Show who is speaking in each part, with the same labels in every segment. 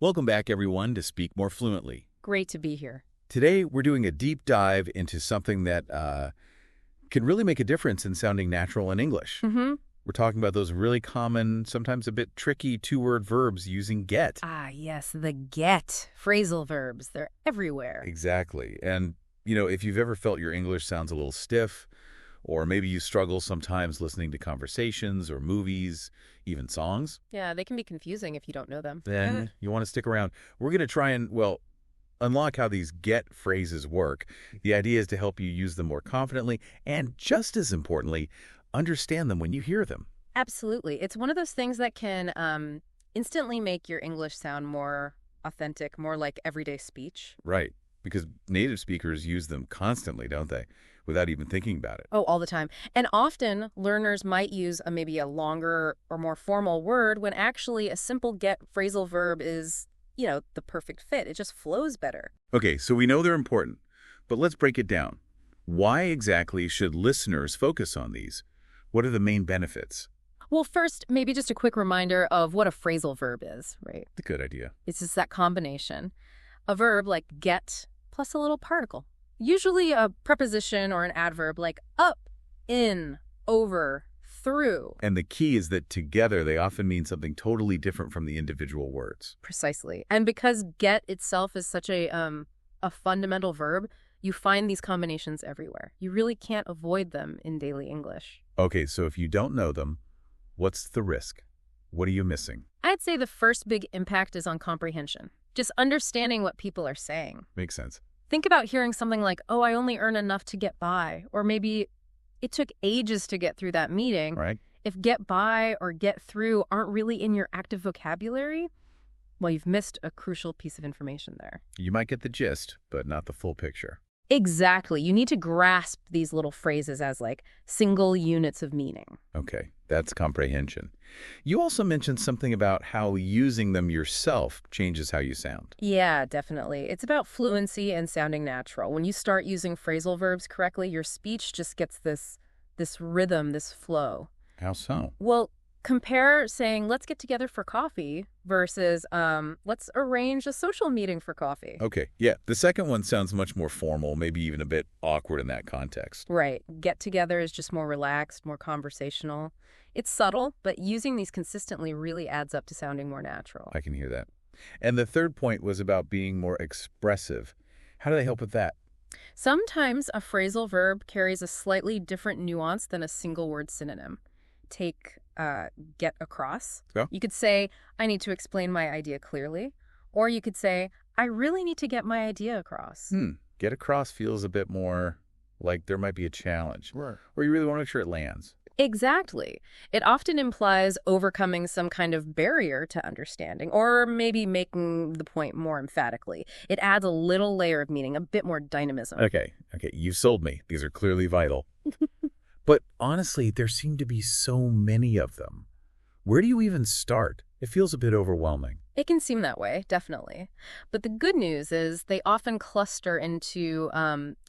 Speaker 1: Welcome back, everyone, to Speak More Fluently.
Speaker 2: Great to be here.
Speaker 1: Today, we're doing a deep dive into something that can really make a difference in sounding natural in English. We're talking about those really common, sometimes a bit tricky two-word verbs using get.
Speaker 2: Ah, yes, the get. Phrasal verbs. They're everywhere.
Speaker 1: Exactly. And, if you've ever felt your English sounds a little stiff, or maybe you struggle sometimes listening to conversations or movies, even songs,
Speaker 2: Yeah, they can be confusing if you don't know them.
Speaker 1: then you want to stick around. We're going to try and, unlock how these get phrases work. The idea is to help you use them more confidently and, just as importantly, understand them when you hear them.
Speaker 2: Absolutely. It's one of those things that can instantly make your English sound more authentic, more like everyday speech.
Speaker 1: Right. Because native speakers use them constantly, don't they? Without even thinking about it.
Speaker 2: Oh, all the time. And often, learners might use maybe a longer or more formal word when actually a simple get phrasal verb is, the perfect fit. It just flows better.
Speaker 1: Okay, so we know they're important, but let's break it down. Why exactly should listeners focus on these? What are the main benefits?
Speaker 2: Well, first, maybe just a quick reminder of what a phrasal verb is, right?
Speaker 1: A good idea.
Speaker 2: It's just that combination. A verb like get plus a little particle. Usually a preposition or an adverb like up, in, over, through.
Speaker 1: And the key is that together they often mean something totally different from the individual words.
Speaker 2: Precisely. And because get itself is such a fundamental verb, you find these combinations everywhere. You really can't avoid them in daily English.
Speaker 1: Okay, so if you don't know them, what's the risk? What are you missing?
Speaker 2: I'd say the first big impact is on comprehension. Just understanding what people are saying.
Speaker 1: Makes sense.
Speaker 2: Think about hearing something like, oh, I only earn enough to get by. Or maybe it took ages to get through that meeting.
Speaker 1: Right.
Speaker 2: If get by or get through aren't really in your active vocabulary, well, you've missed a crucial piece of information there.
Speaker 1: You might get the gist, but not the full picture.
Speaker 2: Exactly. You need to grasp these little phrases as like single units of meaning.
Speaker 1: Okay, that's comprehension. You also mentioned something about how using them yourself changes how you sound.
Speaker 2: Yeah, definitely. It's about fluency and sounding natural. When you start using phrasal verbs correctly, your speech just gets this rhythm, this flow.
Speaker 1: How so?
Speaker 2: Well, compare saying, let's get together for coffee versus let's arrange a social meeting for coffee.
Speaker 1: Okay, yeah, the second one sounds much more formal, maybe even a bit awkward in that context.
Speaker 2: Right. Get together is just more relaxed, more conversational. It's subtle, but using these consistently really adds up to sounding more natural.
Speaker 1: I can hear that. And the third point was about being more expressive. How do they help with that?
Speaker 2: Sometimes a phrasal verb carries a slightly different nuance than a single word synonym. Take get across.
Speaker 1: Yeah.
Speaker 2: You could say, I need to explain my idea clearly. Or you could say, I really need to get my idea across.
Speaker 1: Get across feels a bit more like there might be a challenge. Right. Or you really want to make sure it lands.
Speaker 2: Exactly. It often implies overcoming some kind of barrier to understanding, or maybe making the point more emphatically. It adds a little layer of meaning, a bit more dynamism.
Speaker 1: Okay, you've sold me. These are clearly vital. But honestly, there seem to be so many of them. Where do you even start? It feels a bit overwhelming.
Speaker 2: It can seem that way, definitely. But the good news is they often cluster into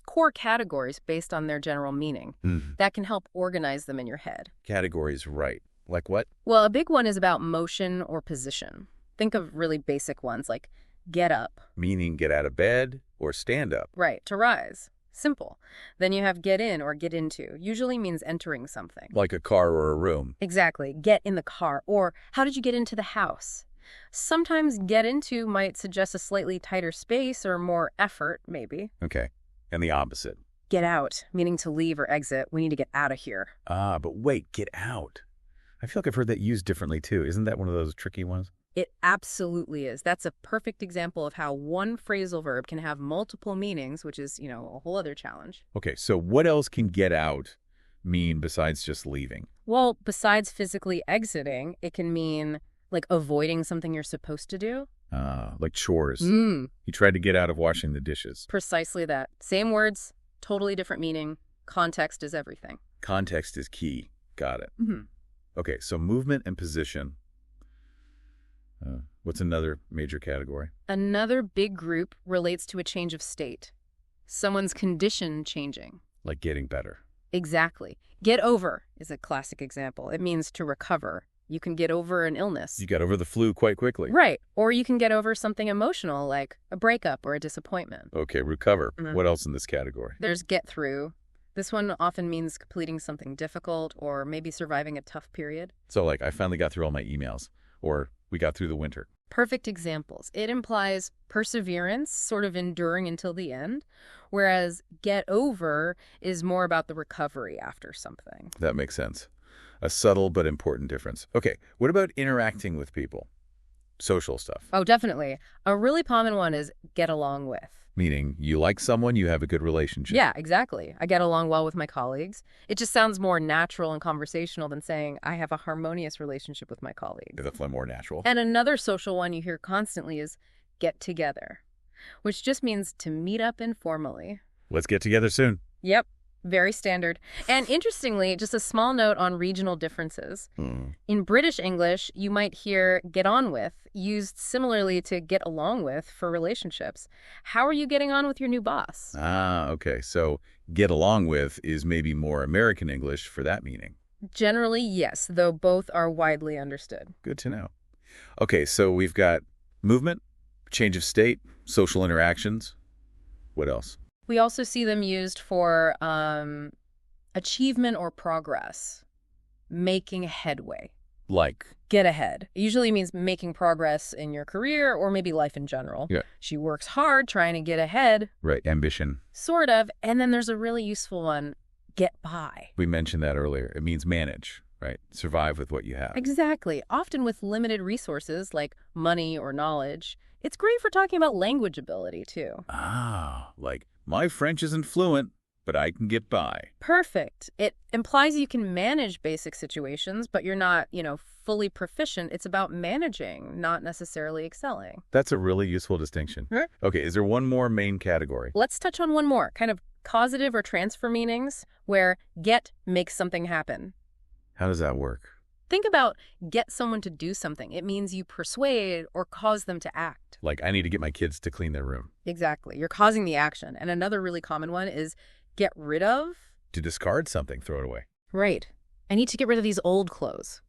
Speaker 2: core categories based on their general meaning. That can help organize them in your head.
Speaker 1: Categories, right. Like what?
Speaker 2: Well, a big one is about motion or position. Think of really basic ones like get up.
Speaker 1: Meaning get out of bed or stand up.
Speaker 2: Right, to rise. Simple. Then you have get in or get into. Usually means entering something.
Speaker 1: Like a car or a room.
Speaker 2: Exactly. Get in the car. Or how did you get into the house? Sometimes get into might suggest a slightly tighter space or more effort, maybe.
Speaker 1: Okay. And the opposite.
Speaker 2: Get out, meaning to leave or exit. We need to get out of here.
Speaker 1: Ah, but wait, get out. I feel like I've heard that used differently too. Isn't that one of those tricky ones?
Speaker 2: It absolutely is. That's a perfect example of how one phrasal verb can have multiple meanings, which is, a whole other challenge.
Speaker 1: Okay, so what else can get out mean besides just leaving?
Speaker 2: Well, besides physically exiting, it can mean like avoiding something you're supposed to do.
Speaker 1: Like chores. You tried to get out of washing the dishes.
Speaker 2: Precisely that. Same words, totally different meaning. Context is everything.
Speaker 1: Context is key. Got it. Okay, so movement and position. What's another major category?
Speaker 2: Another big group relates to a change of state. Someone's condition changing.
Speaker 1: Like getting better.
Speaker 2: Exactly. Get over is a classic example. It means to recover, You can get over an illness.
Speaker 1: You got over the flu quite quickly.
Speaker 2: Right. Or you can get over something emotional like a breakup or a disappointment.
Speaker 1: Okay, recover. What else in this category?
Speaker 2: There's get through. This one often means completing something difficult or maybe surviving a tough period.
Speaker 1: So like, I finally got through all my emails, or we got through the winter.
Speaker 2: Perfect examples. It implies perseverance, sort of enduring until the end, whereas get over is more about the recovery after something.
Speaker 1: That makes sense. A subtle but important difference. Okay, what about interacting with people? Social stuff.
Speaker 2: Oh, definitely. A really common one is get along with.
Speaker 1: Meaning, you like someone, you have a good relationship.
Speaker 2: Yeah, exactly. I get along well with my colleagues. It just sounds more natural and conversational than saying I have a harmonious relationship with my colleagues.
Speaker 1: That's more natural.
Speaker 2: And another social one you hear constantly is get together, which just means to meet up informally.
Speaker 1: Let's get together soon.
Speaker 2: Yep. Very standard. And interestingly, just a small note on regional differences. In British English, you might hear get on with used similarly to get along with for relationships. How are you getting on with your new boss?
Speaker 1: Ah, okay. So get along with is maybe more American English for that meaning.
Speaker 2: Generally, yes, though both are widely understood.
Speaker 1: Good to know. Okay, so we've got movement, change of state, social interactions. What else?
Speaker 2: We also see them used for achievement or progress, making headway.
Speaker 1: Like?
Speaker 2: Get ahead. It usually means making progress in your career or maybe life in general.
Speaker 1: Yeah.
Speaker 2: She works hard trying to get ahead.
Speaker 1: Right, ambition.
Speaker 2: Sort of. And then there's a really useful one, get by.
Speaker 1: We mentioned that earlier. It means manage, right? Survive with what you have.
Speaker 2: Exactly. Often with limited resources like money or knowledge. It's great for talking about language ability, too.
Speaker 1: Ah, like my French isn't fluent, but I can get by.
Speaker 2: Perfect. It implies you can manage basic situations, but you're not, fully proficient. It's about managing, not necessarily excelling.
Speaker 1: That's a really useful distinction.
Speaker 2: Huh?
Speaker 1: Okay, is there one more main category?
Speaker 2: Let's touch on one more, kind of causative or transfer meanings, where get makes something happen.
Speaker 1: How does that work?
Speaker 2: Think about get someone to do something. It means you persuade or cause them to act.
Speaker 1: Like, I need to get my kids to clean their room.
Speaker 2: Exactly. You're causing the action. And another really common one is get rid of.
Speaker 1: To discard something, throw it away.
Speaker 2: Right. I need to get rid of these old clothes.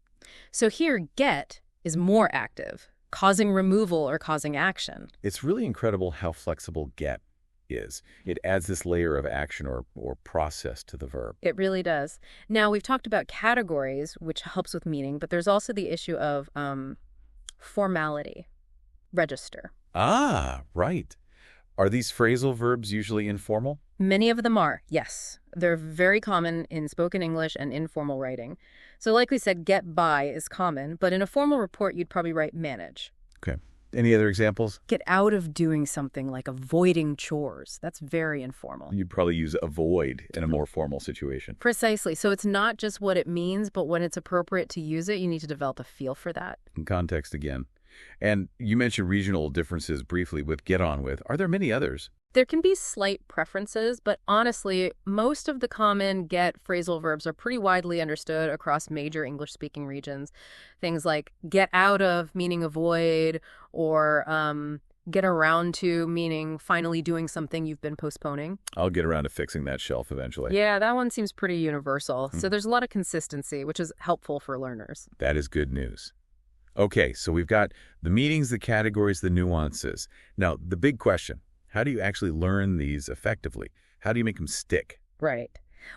Speaker 2: So here, get is more active, causing removal or causing action.
Speaker 1: It's really incredible how flexible get is. It adds this layer of action or process to the verb.
Speaker 2: It really does. Now, we've talked about categories, which helps with meaning, but there's also the issue of formality, register.
Speaker 1: Ah, right. Are these phrasal verbs usually informal?
Speaker 2: Many of them are, yes. They're very common in spoken English and informal writing. So like we said, get by is common, but in a formal report, you'd probably write manage.
Speaker 1: Okay. Any other examples?
Speaker 2: Get out of doing something like avoiding chores. That's very informal.
Speaker 1: You'd probably use avoid in a more formal situation.
Speaker 2: Precisely. So it's not just what it means, but when it's appropriate to use it, you need to develop a feel for that.
Speaker 1: In context again. And you mentioned regional differences briefly with get on with. Are there many others?
Speaker 2: There can be slight preferences, but honestly, most of the common get phrasal verbs are pretty widely understood across major English-speaking regions. Things like get out of, meaning avoid, or get around to, meaning finally doing something you've been postponing.
Speaker 1: I'll get around to fixing that shelf eventually.
Speaker 2: Yeah, that one seems pretty universal. So there's a lot of consistency, which is helpful for learners.
Speaker 1: That is good news. Okay, so we've got the meanings, the categories, the nuances. Now, the big question, how do you actually learn these effectively? How do you make them stick?
Speaker 2: Right.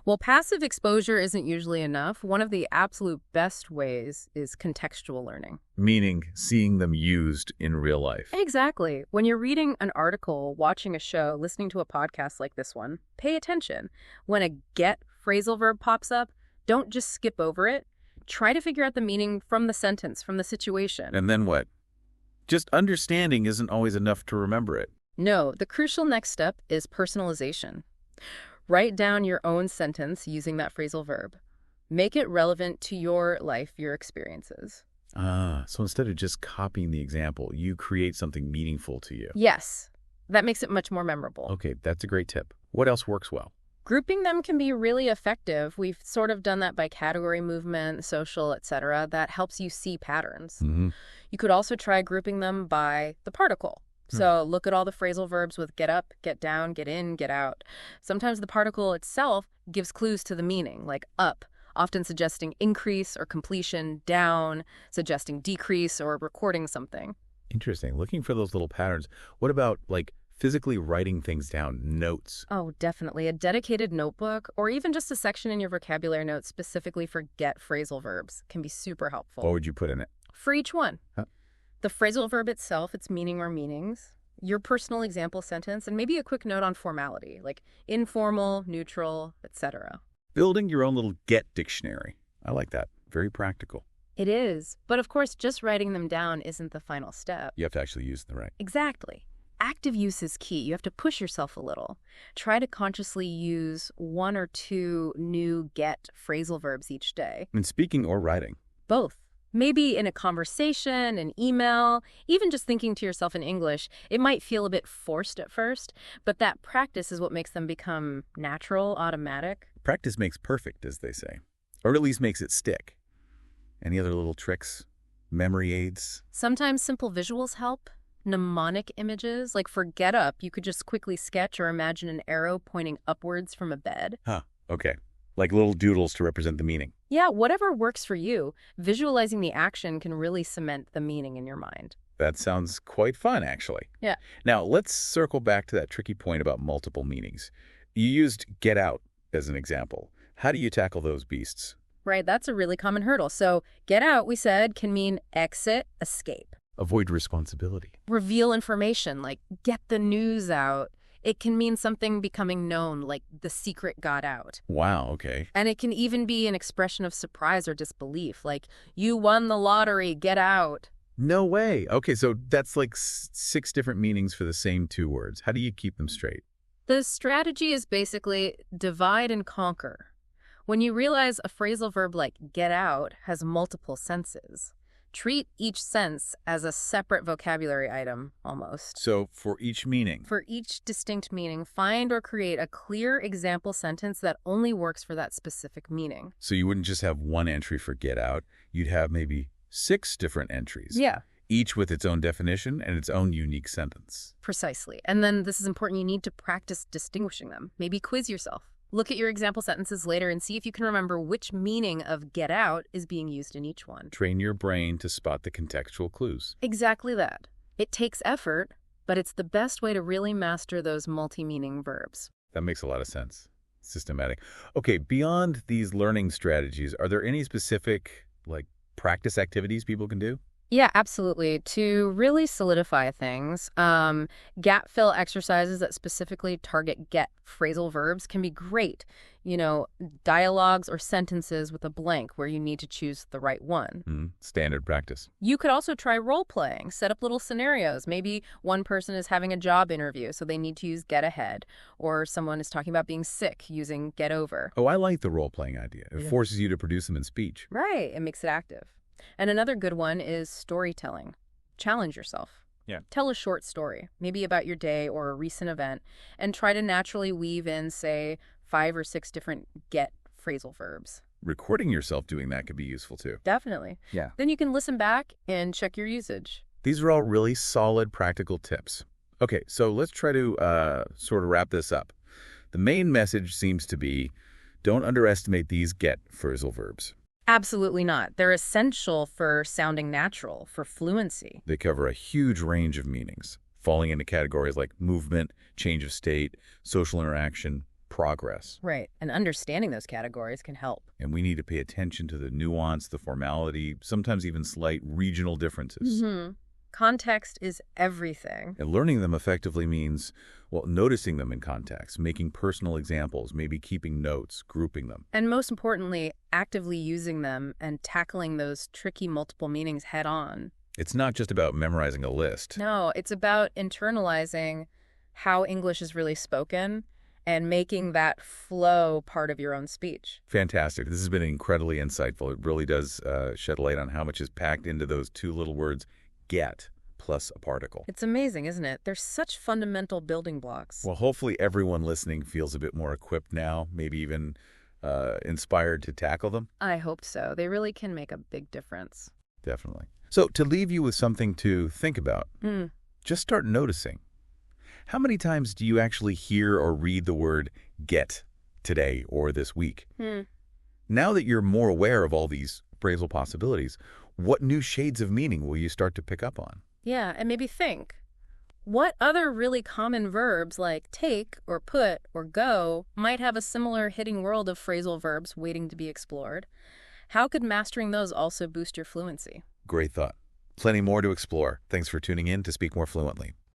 Speaker 2: Well, passive exposure isn't usually enough. One of the absolute best ways is contextual learning.
Speaker 1: Meaning seeing them used in real life.
Speaker 2: Exactly. When you're reading an article, watching a show, listening to a podcast like this one, pay attention. When a get phrasal verb pops up, don't just skip over it. Try to figure out the meaning from the sentence, from the situation.
Speaker 1: And then what? Just understanding isn't always enough to remember it.
Speaker 2: No, the crucial next step is personalization. Write down your own sentence using that phrasal verb. Make it relevant to your life, your experiences.
Speaker 1: Ah, so instead of just copying the example, you create something meaningful to you.
Speaker 2: Yes, that makes it much more memorable.
Speaker 1: Okay, that's a great tip. What else works well?
Speaker 2: Grouping them can be really effective. We've sort of done that by category movement, social, etc. That helps you see patterns. You could also try grouping them by the particle. So look at all the phrasal verbs with get up, get down, get in, get out. Sometimes the particle itself gives clues to the meaning, like up often suggesting increase or completion, down, suggesting decrease or recording something.
Speaker 1: Interesting. Looking for those little patterns. What about, like, physically writing things down, notes?
Speaker 2: Oh, definitely. A dedicated notebook or even just a section in your vocabulary notes specifically for get phrasal verbs can be super helpful.
Speaker 1: What would you put in it?
Speaker 2: For each one.
Speaker 1: Huh?
Speaker 2: The phrasal verb itself, its meaning or meanings, your personal example sentence, and maybe a quick note on formality, like informal, neutral, etc.
Speaker 1: Building your own little get dictionary. I like that. Very practical.
Speaker 2: It is. But of course, just writing them down isn't the final step.
Speaker 1: You have to actually use them right.
Speaker 2: Exactly. Active use is key. You have to push yourself a little. Try to consciously use 1 or 2 new get phrasal verbs each day.
Speaker 1: In speaking or writing.
Speaker 2: Both. Maybe in a conversation, an email, even just thinking to yourself in English, it might feel a bit forced at first, but that practice is what makes them become natural, automatic.
Speaker 1: Practice makes perfect, as they say. Or at least makes it stick. Any other little tricks? Memory aids?
Speaker 2: Sometimes simple visuals help. Mnemonic images, like for get up, you could just quickly sketch or imagine an arrow pointing upwards from a bed.
Speaker 1: Huh, okay. Like little doodles to represent the meaning.
Speaker 2: Yeah, whatever works for you. Visualizing the action can really cement the meaning in your mind.
Speaker 1: That sounds quite fun, actually.
Speaker 2: Yeah.
Speaker 1: Now, let's circle back to that tricky point about multiple meanings. You used get out as an example. How do you tackle those beasts?
Speaker 2: Right, that's a really common hurdle. So get out, we said, can mean exit, escape.
Speaker 1: Avoid responsibility.
Speaker 2: Reveal information, like get the news out. It can mean something becoming known, like the secret got out.
Speaker 1: Wow, okay.
Speaker 2: And it can even be an expression of surprise or disbelief, like, you won the lottery, get out.
Speaker 1: No way. Okay, so that's like 6 different meanings for the same 2 words. How do you keep them straight?
Speaker 2: The strategy is basically divide and conquer. When you realize a phrasal verb like get out has multiple senses, treat each sense as a separate vocabulary item, almost.
Speaker 1: So for each meaning?
Speaker 2: For each distinct meaning, find or create a clear example sentence that only works for that specific meaning.
Speaker 1: So you wouldn't just have 1 entry for get out. You'd have maybe 6 different entries.
Speaker 2: Yeah.
Speaker 1: Each with its own definition and its own unique sentence.
Speaker 2: Precisely. And then this is important. You need to practice distinguishing them. Maybe quiz yourself. Look at your example sentences later and see if you can remember which meaning of get out is being used in each one.
Speaker 1: Train your brain to spot the contextual clues.
Speaker 2: Exactly that. It takes effort, but it's the best way to really master those multi-meaning verbs.
Speaker 1: That makes a lot of sense. Systematic. Okay, beyond these learning strategies, are there any specific, like, practice activities people can do?
Speaker 2: Yeah, absolutely. To really solidify things, gap fill exercises that specifically target get phrasal verbs can be great. You know, dialogues or sentences with a blank where you need to choose the right one.
Speaker 1: Standard practice.
Speaker 2: You could also try role-playing, set up little scenarios. Maybe one person is having a job interview, so they need to use get ahead, or someone is talking about being sick using get over.
Speaker 1: Oh, I like the role-playing idea. It forces you to produce them in speech.
Speaker 2: Right, it makes it active. And another good one is storytelling. Challenge yourself.
Speaker 1: Yeah.
Speaker 2: Tell a short story, maybe about your day or a recent event, and try to naturally weave in, say, 5 or 6 different get phrasal verbs.
Speaker 1: Recording yourself doing that could be useful too.
Speaker 2: Definitely.
Speaker 1: Yeah.
Speaker 2: Then you can listen back and check your usage.
Speaker 1: These are all really solid practical tips. Okay, so let's try to sort of wrap this up. The main message seems to be, don't underestimate these get phrasal verbs.
Speaker 2: Absolutely not. They're essential for sounding natural, for fluency.
Speaker 1: They cover a huge range of meanings, falling into categories like movement, change of state, social interaction, progress.
Speaker 2: Right. And understanding those categories can help.
Speaker 1: And we need to pay attention to the nuance, the formality, sometimes even slight regional differences.
Speaker 2: Context is everything.
Speaker 1: And learning them effectively means, well, noticing them in context, making personal examples, maybe keeping notes, grouping them.
Speaker 2: And most importantly, actively using them and tackling those tricky multiple meanings head on.
Speaker 1: It's not just about memorizing a list.
Speaker 2: No, it's about internalizing how English is really spoken and making that flow part of your own speech.
Speaker 1: Fantastic. This has been incredibly insightful. It really does shed light on how much is packed into those 2 little words, get plus a particle.
Speaker 2: It's amazing, isn't it? They're such fundamental building blocks.
Speaker 1: Well, hopefully everyone listening feels a bit more equipped now, maybe even inspired to tackle them.
Speaker 2: I hope so. They really can make a big difference.
Speaker 1: Definitely. So to leave you with something to think about, just start noticing. How many times do you actually hear or read the word get today or this week? Now that you're more aware of all these phrasal possibilities, what new shades of meaning will you start to pick up on?
Speaker 2: Yeah, and maybe think, what other really common verbs like take or put or go might have a similar hidden world of phrasal verbs waiting to be explored? How could mastering those also boost your fluency?
Speaker 1: Great thought. Plenty more to explore. Thanks for tuning in to Speak More Fluently.